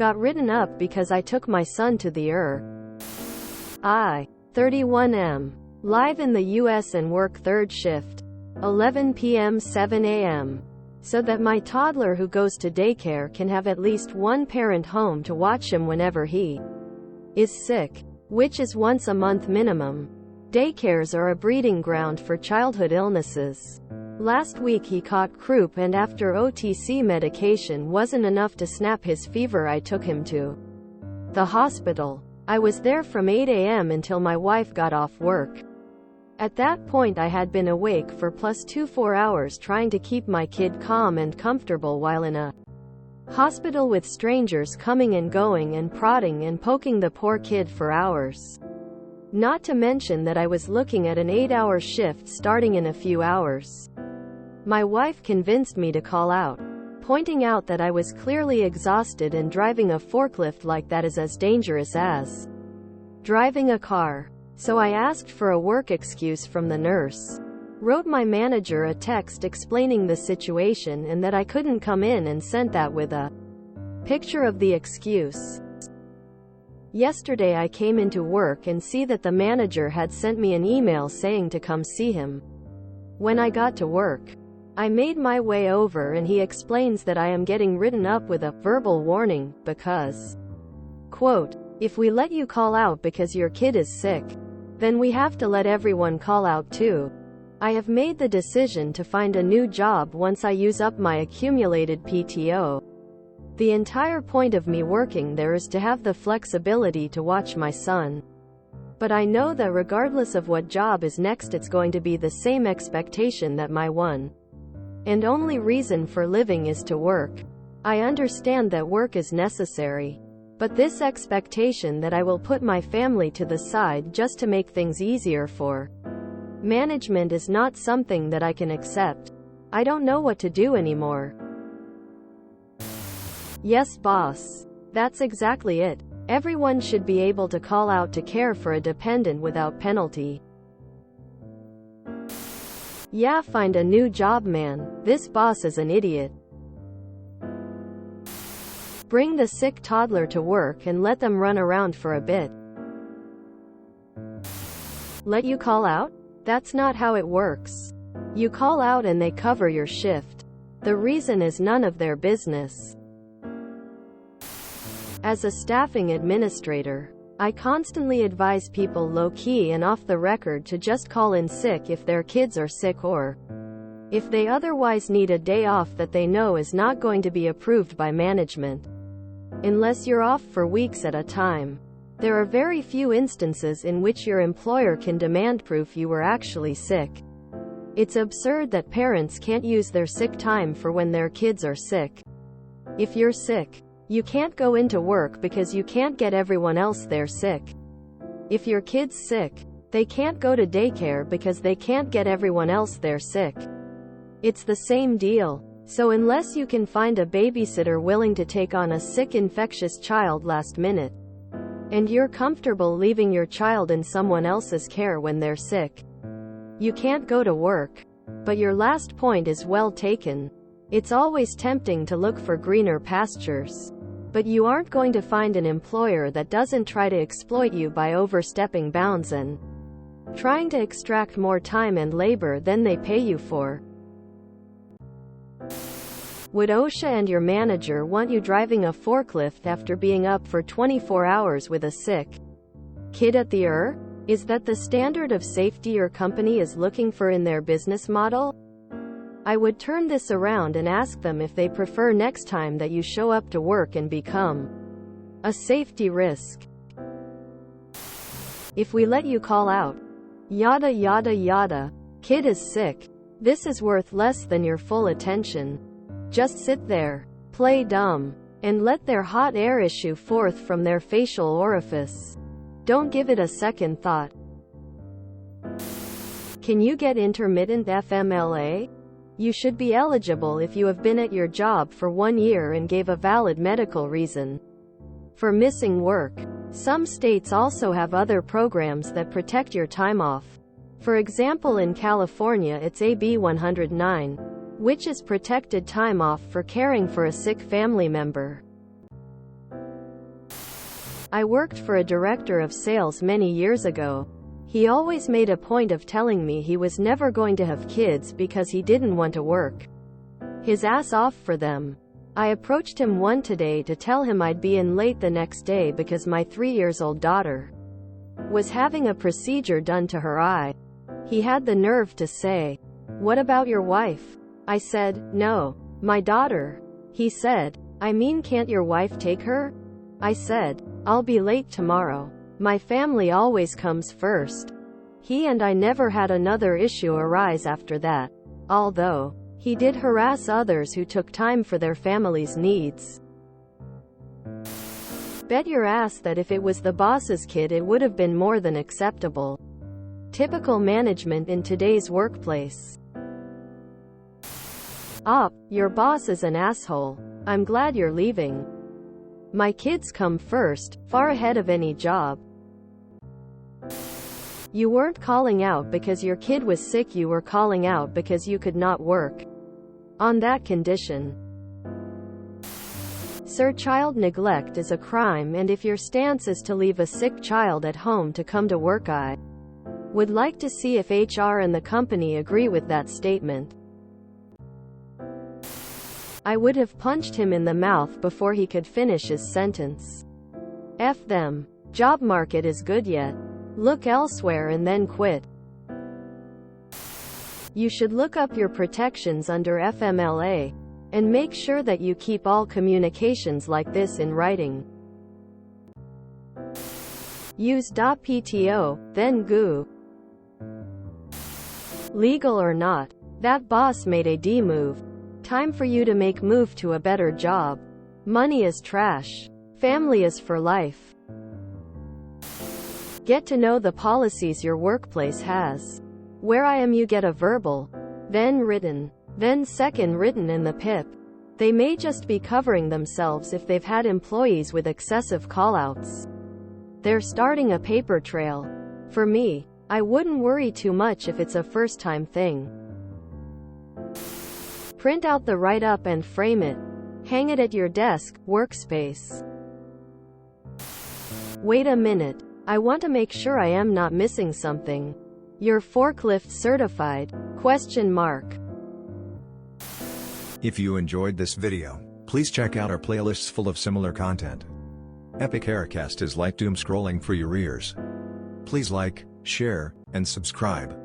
Got written up because I took my son to the I 31M. Live in the US and work third shift. 11 p.m. 7 a.m. So that my toddler who goes to daycare can have at least one parent home to watch him whenever he is sick, which is once a month minimum. Daycares are a breeding ground for childhood illnesses. Last week he caught croup, and after OTC medication wasn't enough to snap his fever, I took him to the hospital. I was there from 8 a.m. until my wife got off work. At that point I had been awake for +4 hours trying to keep my kid calm and comfortable while in a hospital with strangers coming and going and prodding and poking the poor kid for hours. Not to mention that I was looking at an 8-hour shift starting in a few hours. My wife convinced me to call out, pointing out that I was clearly exhausted and driving a forklift like that is as dangerous as driving a car. So I asked for a work excuse from the nurse. Wrote my manager a text explaining the situation and that I couldn't come in, and sent that with a picture of the excuse. Yesterday I came into work and see that the manager had sent me an email saying to come see him. When I got to work, I made my way over and he explains that I am getting written up with a verbal warning because, quote, if we let you call out because your kid is sick, then we have to let everyone call out too. I have made the decision to find a new job once I use up my accumulated PTO. The entire point of me working there is to have the flexibility to watch my son. But I know that regardless of what job is next, it's going to be the same expectation that my one and only reason for living is to work. I understand that work is necessary. But this expectation that I will put my family to the side just to make things easier for management is not something that I can accept. I don't know what to do anymore. Yes, boss. That's exactly it. Everyone should be able to call out to care for a dependent without penalty. Yeah, find a new job, man. This boss is an idiot. Bring the sick toddler to work and let them run around for a bit. Let you call out? That's not how it works. You call out and they cover your shift. The reason is none of their business. As a staffing administrator, I constantly advise people low-key and off the record to just call in sick if their kids are sick, or if they otherwise need a day off that they know is not going to be approved by management. Unless you're off for weeks at a time, there are very few instances in which your employer can demand proof you were actually sick. It's absurd that parents can't use their sick time for when their kids are sick. If you're sick, you can't go into work because you can't get everyone else there sick. If your kid's sick, they can't go to daycare because they can't get everyone else there sick. It's the same deal. So unless you can find a babysitter willing to take on a sick infectious child last minute, and you're comfortable leaving your child in someone else's care when they're sick, you can't go to work. But your last point is well taken. It's always tempting to look for greener pastures. But you aren't going to find an employer that doesn't try to exploit you by overstepping bounds and trying to extract more time and labor than they pay you for. Would OSHA and your manager want you driving a forklift after being up for 24 hours with a sick kid at the Is that the standard of safety your company is looking for in their business model? I would turn this around and ask them if they prefer next time that you show up to work and become a safety risk. If we let you call out, yada yada yada, kid is sick, this is worth less than your full attention. Just sit there, play dumb, and let their hot air issue forth from their facial orifice. Don't give it a second thought. Can you get intermittent FMLA? You should be eligible if you have been at your job for 1 year and gave a valid medical reason for missing work. Some states also have other programs that protect your time off. For example, in California it's AB 109, which is protected time off for caring for a sick family member. I worked for a director of sales many years ago. He always made a point of telling me he was never going to have kids because he didn't want to work his ass off for them. I approached him one today to tell him I'd be in late the next day because my 3-year-old daughter was having a procedure done to her eye. He had the nerve to say, "What about your wife?" I said, "No, my daughter." He said, "I mean, can't your wife take her?" I said, "I'll be late tomorrow. My family always comes first." He and I never had another issue arise after that, although he did harass others who took time for their family's needs. Bet your ass that if it was the boss's kid it would have been more than acceptable. Typical management in today's workplace. Op, your boss is an asshole. I'm glad you're leaving. My kids come first, far ahead of any job. You weren't calling out because your kid was sick, you were calling out because you could not work on that condition. Sir, child neglect is a crime, and if your stance is to leave a sick child at home to come to work, I would like to see if HR and the company agree with that statement. I would have punched him in the mouth before he could finish his sentence. F them. Job market is good yet. Look elsewhere and then quit. You should look up your protections under FMLA and make sure that you keep all communications like this in writing. Use .pto, then goo. Legal or not, that boss made a D move. Time for you to make move to a better job. Money is trash. Family is for life. Get to know the policies your workplace has. Where I am you get a verbal, then written, then second written in the PIP. They may just be covering themselves if they've had employees with excessive callouts. They're starting a paper trail. For me, I wouldn't worry too much if it's a first-time thing. Print out the write-up and frame it. Hang it at your desk, workspace. Wait a minute. I want to make sure I am not missing something. You're forklift certified? ? If you enjoyed this video, please check out our playlists full of similar content. Epic Haircast is like doom scrolling for your ears. Please like, share, and subscribe.